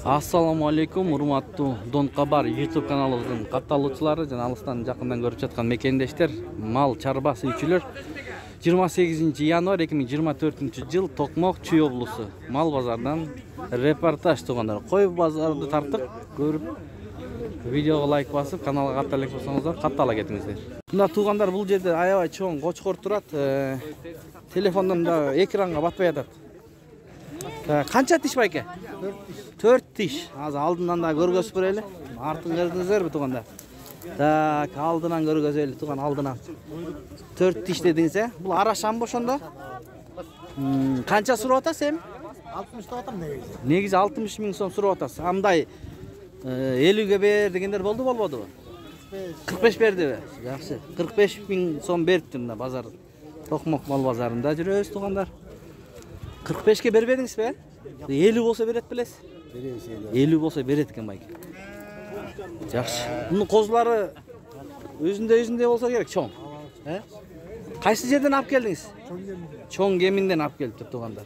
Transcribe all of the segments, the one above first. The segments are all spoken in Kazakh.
Assalamu alaikum, урматтуу Дон Кабар YouTube каналыбыздын катталуучулары жана алыстан жакындан көрүп жаткан мекендештер, мал чарба сүйүүчүлөр. 28 январь 2024 жыл Токмок Чүй облусу мал базарынан репортаж тугандар. Кой базарды тартып көрүп, видеого лайк басып, каналга катта элек болсоңуздар, каттала кетиңиздер. Мына тугандар, бул жерде аябай чоң кочкор турат. Телефондон да экранга батпай атат. Канча тиш байке? 4 тиш. Азыр алдынан да көргөзүп берели. Артын көрдүңүздөрбү тугандар? Так, алдынан көргөзөлү туган, алдынан. 4 тиш дедиңиз, Бул арашан бошондо? Канча сурап атасыз эми? 60 деп атам негизи. Негизи 60 миң сом сурап атасыз. Андай 50ге бер дегендер болбодубу? 45 бердиби? Жакшы. 45 миң сом берипти мына базар. Токмок мал базарында жүрөбүз тугандар. 45ке бербедиңизби? 50 болсо берет белесиз? 50 болсо берет экен байке. Жакшы. Мунун козулары өзүндө болсо керек, чоң. Кайсы жерден алып келдиңиз? Чоң кеминден алып келиптир тугандар.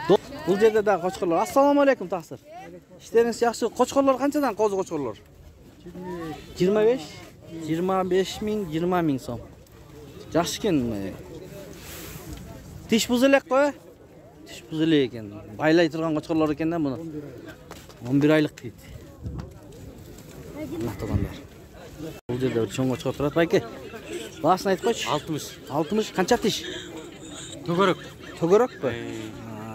Бул жерде да кочкорлор. Ассаламу алейкум таксыр. Иштериңиз жакшы. Кочкорлор канчадан козу кочкорлор? 25 миң, 20 миң сом. Жакшы экен. Тиш буз элек кой? Тиш буз элек экен. Байлай турган кочкорлор экен да муну. 11 айлык дейт. Мына тугандар. Бул жерде бир чоң кочкор турат байке. Баасын айтып койчу. 60 канча тиш? Төгөрөкпү?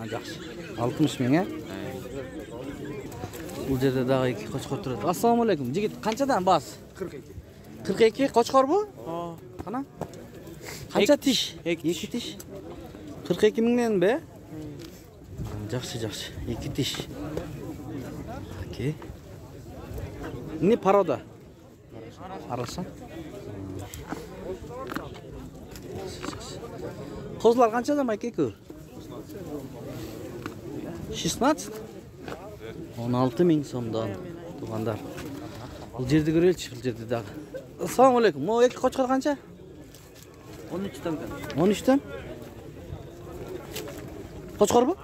Жакшы. 60 миң, Бул жерде дагы эки кочкор турат. Ассаламу алейкум. Жигит, канчадан баас? 42 кочкорбу? Кана? Канча тиш? 2 тиш. 42 миңденби? Жакшы. 2 тиш. Окей. Не порода? Арасан. Козулар канчадан байке экөө? 16? 16 миң сомдон тугандар. Бул жерди көрөлүчү, бул жерде дагы. Ассаламу алейкум. Могу эки кочкор канча? 13төн. 13төн? Кочкорбу?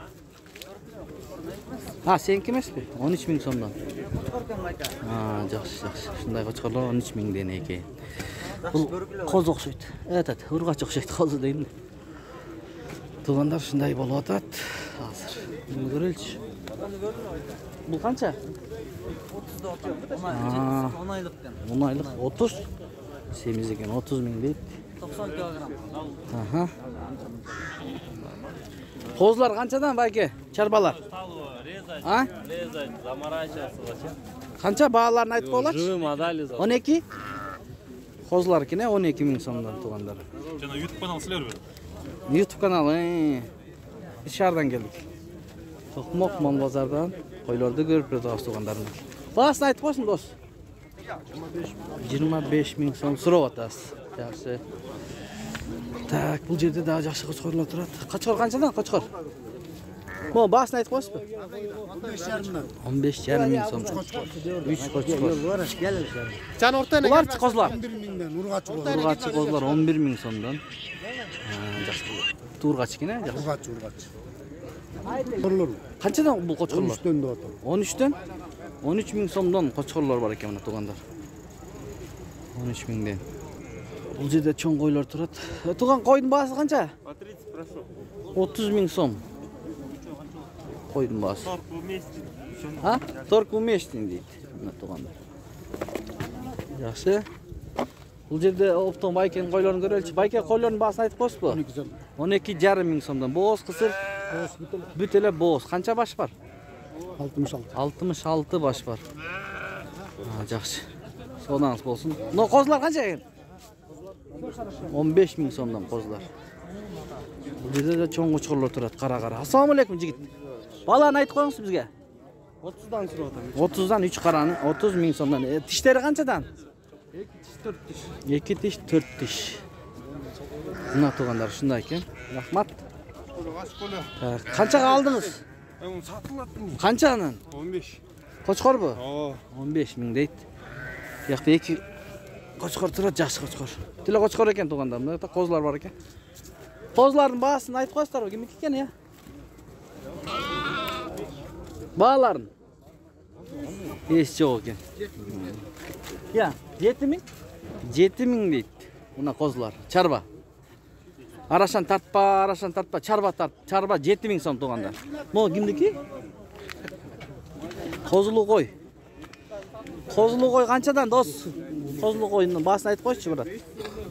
Сеники эмеспи? 13 миң сомдон. Кочкор экен байка. Жакшы. Ушундай кочкорлор 13 миңден экен. Бул козу окшойт. Ургач окшойт козу дейм. Тугандар ушундай болуп атат. Азыр муну көрөлүчү. Бул канча? 30 деп атам. 10 айлык экен. 10 айлык 30. Семиз экен 30 миң дейт. 90 килограмм. Козулар канчадан байке? Чарбалар? Резать, заморачиваться. Канча бааларын айтып коелачы? Живые модели. 12? Козулар экен, 12 миң сомдон тугандар. Жана YouTube канал силерби? YouTube каналы. Шаардан келдик. Токмок мал базардан койлорду көрүп жатабыз тугандарым. Баасын айтып койсун дос. 25 миң сом сурап атасыз. Жакшы. Так, бул жерде дагы жакшы кочкорлор турат. Кочкор канчадан кочкор? Мо баасын айтып койсузбу? 15,5 миң сом. 3 кочкор. Жан орта Булар козулар. 11 миңден ургачы Ургачы козулар 11 миң сомдон. Жакшы. Тургач экен, жакшы. ургачы. Корлор. Канчадан бул кочкорлор? 13төн деп атам. 13төн? 13 миң сомдон кочкорлор бар экен мына тугандар. 13 миңден. Бул жерде чоң койлор турат. Туган койдун баасы канча? По 30 прошу. 30 миң сом. Койдун баасы. Торг вместе. Торг уместен дейт мына тугандар. Жакшы. Бул жерде оптон байкенин койлорун көрөлүчү. Байке койлордун баасын айтып койсузбу? 12,5 миң сомдон. Бооз кысыр. Бүт эле бооз. Канча баш бар? 66 баш бар. Жакшы. Сонаңыз болсун. Но козулар канча экен? 15 миң сомдон козулар. Бул жерде да чоң кочкорлор турат, кара. Ассаламу алейкум жигит. Баланы айтып коюңуз бизге. 30дан сурап атам. 30дан 3 караны, 30 миң сомдон. Тиштери канчадан? 2 тиш, 4 тиш. 2 тиш, 4 тиш. Мына тугандар ушундай экен. Рахмат. Канчага алдыңыз? Сатылат. Канчанын? 15. Кочкорбу? 15 миң дейт. Бuyakta 2 кочкор турат, жакшы кочкор. Тиле кочкор экен туганда. Мына козулар бар экен. Козулардын баасын айтып коесуздарбы, кимники экен, Bağların. Еш жоқ екен. Ya 7000? 7000 deydi. Buna kozlar. Çarba. Araşan tartpa, çarba 7000 so'm tuğanlar. Bu kimdiki? Kozulu koy. Kozulu koy qanchadan do'st? Kozulu koyunun bahasini aytib qo'ychi birat.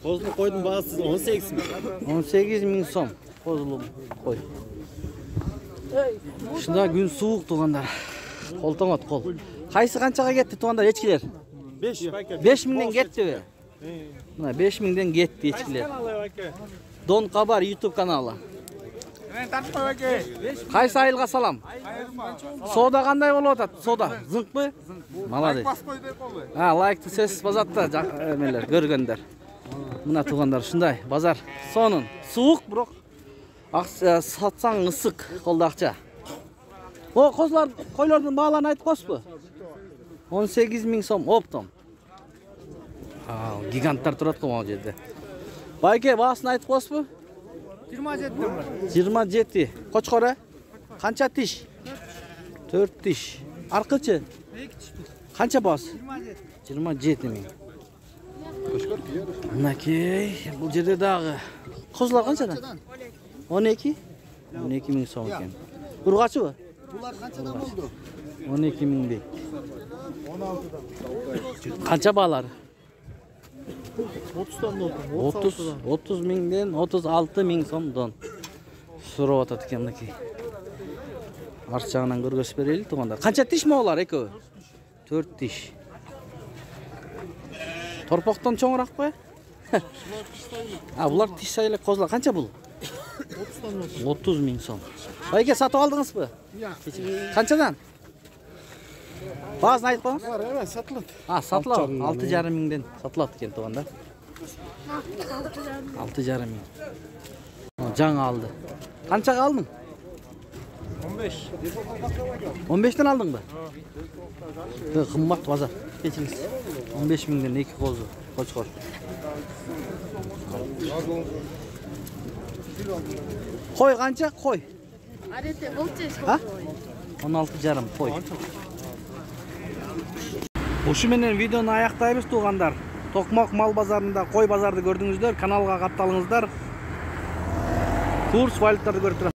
Kozlu koydum bağısız 18 mi? 18000 so'm kozulu koy. Shunda gün sovuq tuğanlar. Qol to'ngot qol. Qaysi qanchaga ketdi tuğanlar echkiler? 5. 5000'den ketdi be. Mana 5000'den ketdi echkiler. Don Kabar YouTube kanalı. Qaysi ayılga salam? Soda qanday болуп атат? Soda zınqpı? Молодец. Ha, лайкты сөзсүз базатта эмелер көргөндөр. Мына тугандар ушундай базар сонун. Суук, бирок сатсаң ысык, колдо акча. О, козлар, койлордун бааларын айтып койсузбу? 18000 сом оптом. Гиганттар турат го могу жерде. Байке баасын айтып койсузбу? 27 var. 27. Koçkora? Kança tiş? 4 tiş. Arkıcı? Kança bas? 27 min. Anakey, bu yerde dağı. Kozlar kançadan? 12? 12 min so'm ekan. Urg'achi bu? Bular qanchadan bo'ldi? 12 min deydi. 16'dan. Kança bağlar? 30'dan oldu. 30 mingden 36 ming so'mdan so'rab atadi ekanki. Archag'dan ko'rgazib beraylik tuğanlar. Qancha tish mo'lar ekovi? 4 tish. Torpoqdan cho'ngroq qo'y. Ha, bular tish saylab kozlar qancha bu? 30 ming so'm. Bayga sotib oldingizmi? Yo'q. Qanchadan? Bazı aytib qo'yamiz? Var, evet, satıldı. Ha, satıladi. 6,5 mingdan satıladi ekan tuğanda. 6,5 ming. Жаңа aldı. Qanchaga aldın? 15. 15'ten aldın mı? Qimmat bozor. Kechiriz. 15 mingdan 2 qo'zi, qo'chqor. Qo'y qancha? Qo'y. Arete bolchi. Ha? 16,5 qo'y. Ошо менен видеону аяктайбыз туугандар. Токмок мал базарында кой базарды көрдүңүздөр, каналга катталыңыздар. Курс валюталарды көрүп турасыздар.